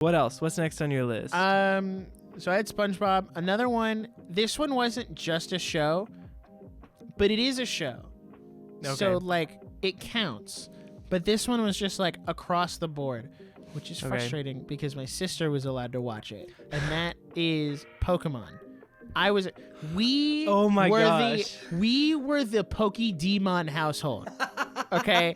What else? What's next on your list? So I had SpongeBob. Another one. This one wasn't just a show, but it is a show. Okay. So like it counts. But this one was just like across the board, which is frustrating because my sister was allowed to watch it, and that is Pokemon. We were the Pokedemon household. Okay,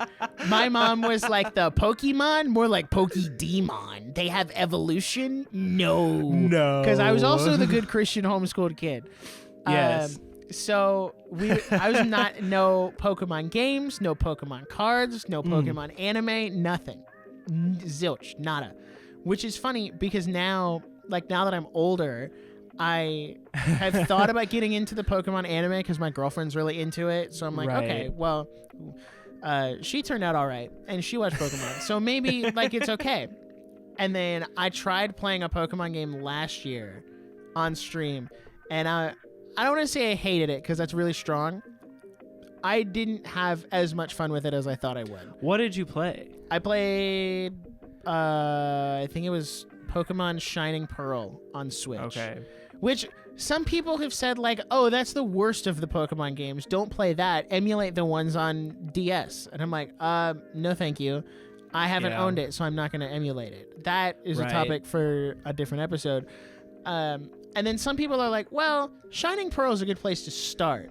my mom was like the Pokemon, more like Pokedemon. They have evolution. No, because I was also the good Christian homeschooled kid. Yes. So I was no Pokemon games, no Pokemon cards, no Pokemon anime, nothing, zilch, nada. Which is funny because now that I'm older, I have thought about getting into the Pokemon anime because my girlfriend's really into it. So I'm like, okay, well, she turned out all right, and she watched Pokemon, so maybe like it's okay. And then I tried playing a Pokemon game last year on stream, and I don't want to say I hated it because that's really strong. I didn't have as much fun with it as I thought I would. What did you play? I played, I think it was Pokemon Shining Pearl on Switch. Okay. Which some people have said like, oh, that's the worst of the Pokemon games. Don't play that. Emulate the ones on DS. And I'm like, no, thank you. I haven't owned it, so I'm not going to emulate it. That is a topic for a different episode. And then some people are like, well, Shining Pearl is a good place to start.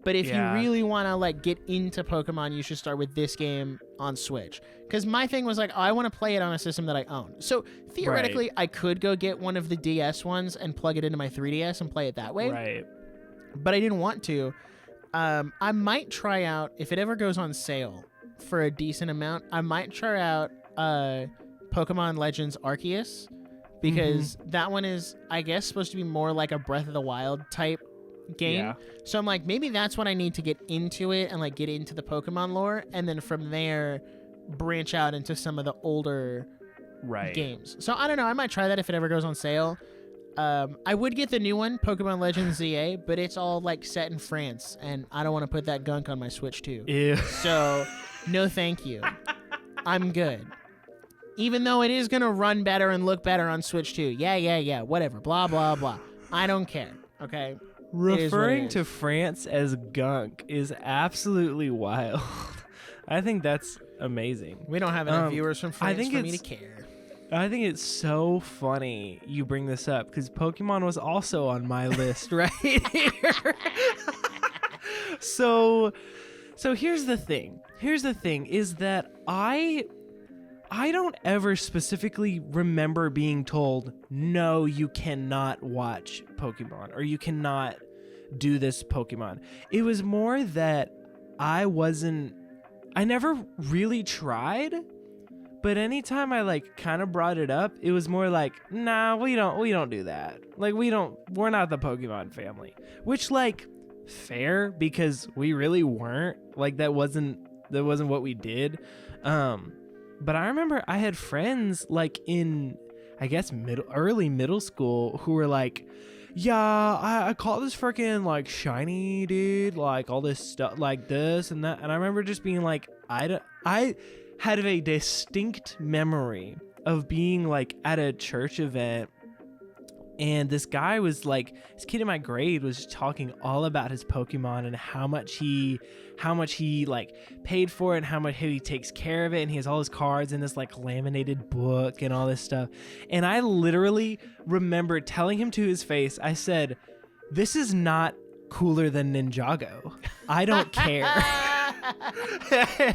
But if you really want to like get into Pokemon, you should start with this game on Switch. Because my thing was like, oh, I want to play it on a system that I own. So theoretically, I could go get one of the DS ones and plug it into my 3DS and play it that way. Right. But I didn't want to. I might try out, if it ever goes on sale for a decent amount, I might try out Pokemon Legends Arceus. Because that one is, I guess, supposed to be more like a Breath of the Wild type game. Yeah. So I'm like, maybe that's what I need to get into it and like get into the Pokemon lore, and then from there branch out into some of the older games. So I don't know, I might try that if it ever goes on sale. I would get the new one, Pokemon Legends ZA, but it's all like set in France, and I don't want to put that gunk on my Switch too. Ew. So no thank you. I'm good. Even though it is going to run better and look better on Switch too. Yeah, whatever. Blah, blah, blah. I don't care, okay? Referring to France as gunk is absolutely wild. I think that's amazing. We don't have enough viewers from France for me to care. I think it's so funny you bring this up because Pokemon was also on my list right here. So here's the thing. Here's the thing is that I don't ever specifically remember being told, no, you cannot watch Pokemon or you cannot do this Pokemon. It was more that I never really tried, but anytime I like kind of brought it up, it was more like, nah, we don't do that. Like we're not the Pokemon family, which like fair because we really weren't. Like that wasn't what we did. But I remember I had friends like in, I guess, early middle school who were like, yeah, I caught this freaking like shiny dude, like all this stuff like this and that. And I remember just being like, I had a distinct memory of being like at a church event. And this guy was like, this kid in my grade was talking all about his Pokemon and how much he like paid for it and how much he takes care of it. And he has all his cards in this like laminated book and all this stuff. And I literally remember telling him to his face, I said, this is not cooler than Ninjago. I don't care.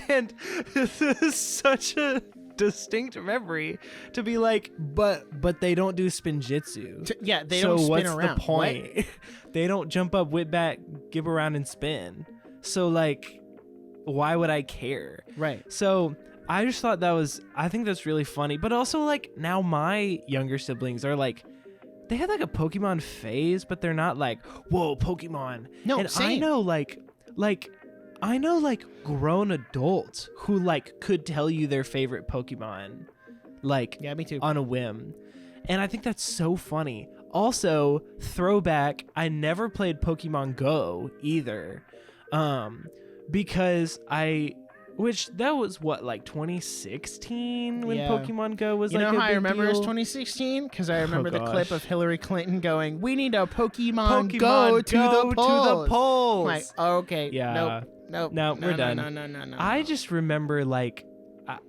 And this is such a distinct memory to be like, but they don't do spinjitzu. Yeah, they don't spin around. So what's the point? They don't jump up, whip back, give around, and spin. So like, why would I care? Right. So I just thought I think that's really funny. But also like now my younger siblings are like, they have like a Pokemon phase, but they're not like, whoa, Pokemon. No, and same. I know like grown adults who like could tell you their favorite Pokemon, like me too, on a whim. And I think that's so funny. Also, throwback, I never played Pokemon Go either. Because Which that was what, like 2016 when Yeah. Pokemon Go was You like know a how I big remember deal? it's 2016? Because I remember the clip gosh. of Hillary Clinton going, "We need a Pokemon, Pokemon go to the polls." polls. I'm like, oh, okay, Yeah. nope, No, we're done. No. I just remember like,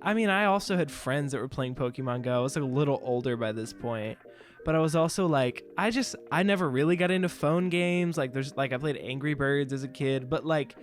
I mean, I also had friends that were playing Pokemon Go. I was like a little older by this point, but I was also like, I never really got into phone games. Like I played Angry Birds as a kid, but like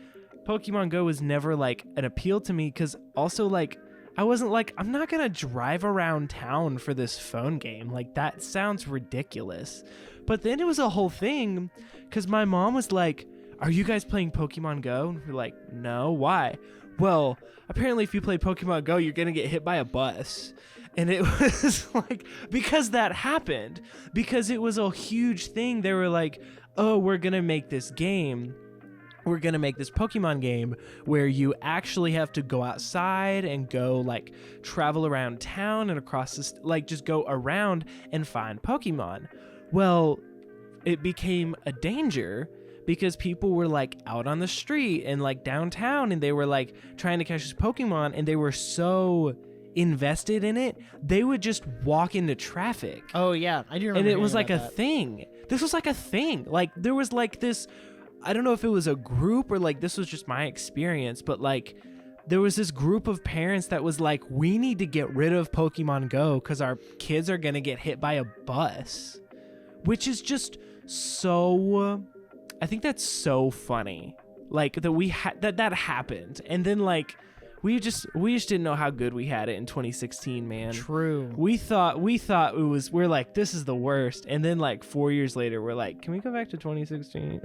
Pokemon Go was never like an appeal to me because also like I wasn't like, I'm not gonna drive around town for this phone game. Like that sounds ridiculous. But then it was a whole thing because my mom was like, "Are you guys playing Pokemon Go?" And we're like, "No, why?" "Well, apparently if you play Pokemon Go, you're gonna get hit by a bus." And it was like, because that happened, because it was a huge thing. They were like, "Oh, we're gonna make this game. We're going to make this Pokemon game where you actually have to go outside and go like travel around town and across this, like just go around and find Pokemon." Well, it became a danger because people were like out on the street and like downtown and they were like trying to catch this Pokemon and they were so invested in it, they would just walk into traffic. Oh yeah, I do remember. And it was hearing like a about that. thing. This was like a thing. Like there was like this, I don't know if it was a group or like this was just my experience, but like there was this group of parents that was like, we need to get rid of Pokemon Go because our kids are going to get hit by a bus, which is just so, I think that's so funny. Like that that happened. And then like, we just didn't know how good we had it in 2016, man. True. We thought we're like, this is the worst. And then like 4 years later, we're like, can we go back to 2016?